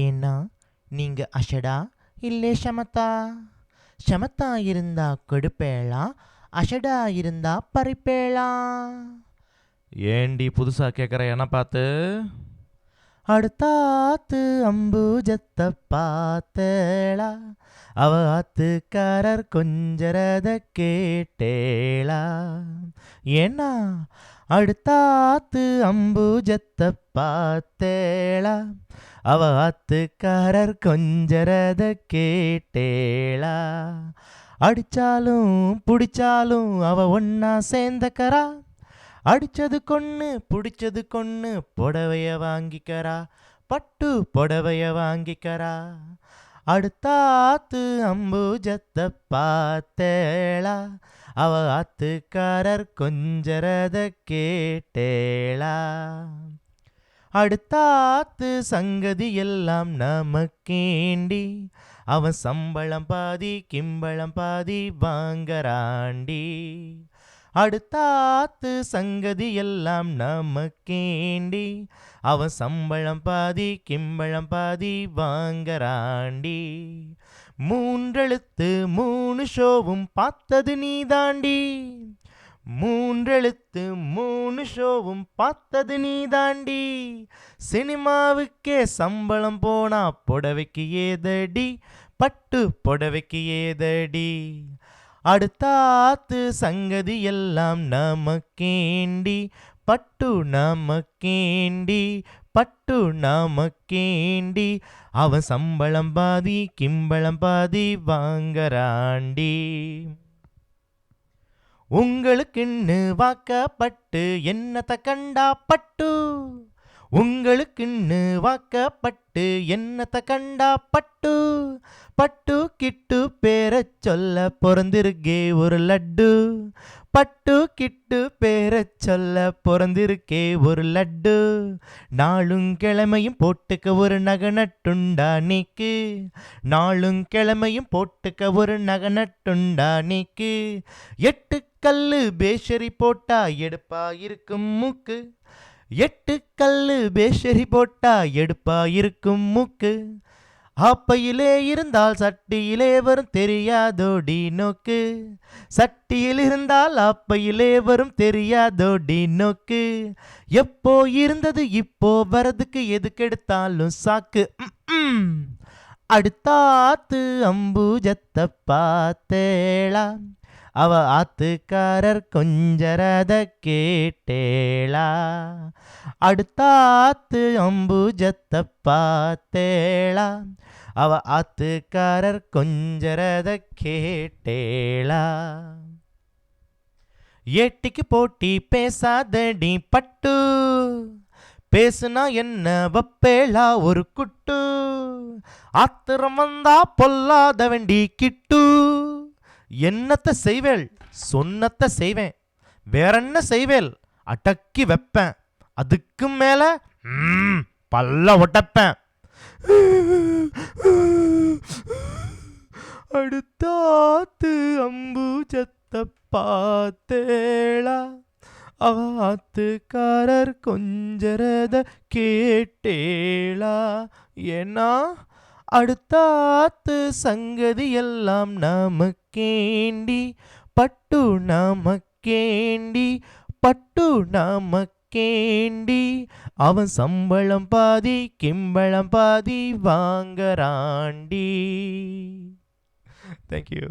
ஏன்னா நீங்க அஷடா இல்லே ஷமத்தா. ஷமத்தா இருந்தா கொடுப்பேளா, அஷடா இருந்தா பறிப்பேளா. ஏண்டி புதுசா கேட்குற என்ன பார்த்து? அடுத்தாத்து அம்பூஜத்தை பார்த்தேளா, அவ ஆத்துக்காரர் கொஞ்சரத கேட்டேளா. ஏன்னா அடுத்தாத்து அம்பூஜத்தை பார்த்தேளா, அவ ஆத்துக்காரர் கொஞ்சரத கேட்டேளா. அடிச்சாலும் புடிச்சாலும் அவ ஒன்னா சேர்ந்தக்கரா, அடிச்சது கொன்னு புடிச்சது கொன்னு புடவைய வாங்கிக்கரா, பட்டு புடவைய வாங்கிக்கரா. அடுத்தாத்து அம்பூஜத்தை பார்த்தேளா, அவ ஆத்துக்காரர் கொஞ்சரத கேட்டேளா. அடுத்தாத்து சங்கதி எல்லாம் நமக்கேண்டி, அவன் சம்பளம் பாதி கிம்பளம் பாதி வாங்கறாண்டி. அடுத்தாத்து சங்கதி எல்லாம் நமக்கேண்டி, அவன் சம்பளம் பாதி கிம்பளம் பாதி வாங்கறாண்டி. மூன்றெழுத்து 3 ஷோவும் பார்த்தது நீதாண்டி, மூன்றெழுத்து 3 ஷோவும் பார்த்தது நீதாண்டி. சினிமாவுக்கே சம்பளம் போனா புடவைக்கு ஏதடி, பட்டு புடவைக்கு ஏதடி. அடுத்தாத்து சங்கதி எல்லாம் நமக்கேண்டி, பட்டு நமக்கேண்டி, பட்டு நமக்கேண்டி. அவன் சம்பளம் பாதி கிம்பளம் பாதி வாங்கறாண்டி. உங்களுக்குன்னு வாக்கப்பட்டு என்னத்த கண்டா பட்டு, உங்களுக்குன்னு வாக்கப்பட்டு என்னத்த கண்டா பட்டு. பட்டு கிட்டு பேரச் சொல்ல பிறந்திருக்கே ஒரு லட்டு, பட்டு கிட்டு பேரச் சொல்ல பிறந்திருக்கே ஒரு லட்டு. நாளும் கிழமையும் போட்டுக்க ஒரு நகனட்டுண்டா நீக்கு, நாளும் கிழமையும் போட்டுக்க ஒரு நகனட்டுண்டா நீக்கு. 8 கல்லு பேஷரி போட்டா எடுப்பா இருக்கும் மூக்கு, 8 கல்லு பேஷரி போட்டா எடுப்பா இருக்கும் மூக்கு. ஆப்பையிலே இருந்தால் சட்டியிலே வரும் தெரியாதோடி நோக்கு, சட்டியில் இருந்தால் ஆப்பையிலே வரும் தெரியாதோடி நோக்கு. எப்போ இருந்தது இப்போ வரதுக்கு எதுக்கெடுத்தாலும் சாக்கு. அடுத்தாத்து அம்பூஜத்தை பார்த்தேளா, அவ ஆத்துக்காரர் கொஞ்சரத கேட்டேளா. அடுத்தாத்து அம்பூஜத்தை பார்த்தேளா, அவ ஆத்துக்காரர் கொஞ்சரத கேட்டேளா. ஏட்டிக்கு போட்டி பேசாதடி பட்டு, பேசுனா என்ன வப்பேளா ஒரு குட்டு. ஆத்திரம் வந்தா பொல்லாத வெண்டி கிட்டு. என்னத்த செய்வேள் சொன்னத்த செய்வேன், வேறென்ன செய்வேல் அடக்கி வைப்பேன். அதுக்கு மேல பல்ல ஒட்டப்பேன். அடுத்தாத்து அம்பூஜத்தை பார்த்தேளா, அவ ஆத்துக்காரர் கொஞ்சரத கேட்டேளா. ஏன்னா அடுத்தாத்து சங்கதி எல்லாம் நமக்கேண்டி, பட்டு நமக்கேண்டி, பட்டு நமக்கேண்டி. அவன் சம்பளம் பாதி கிம்பளம் பாதி வாங்கறாண்டி. Thank you.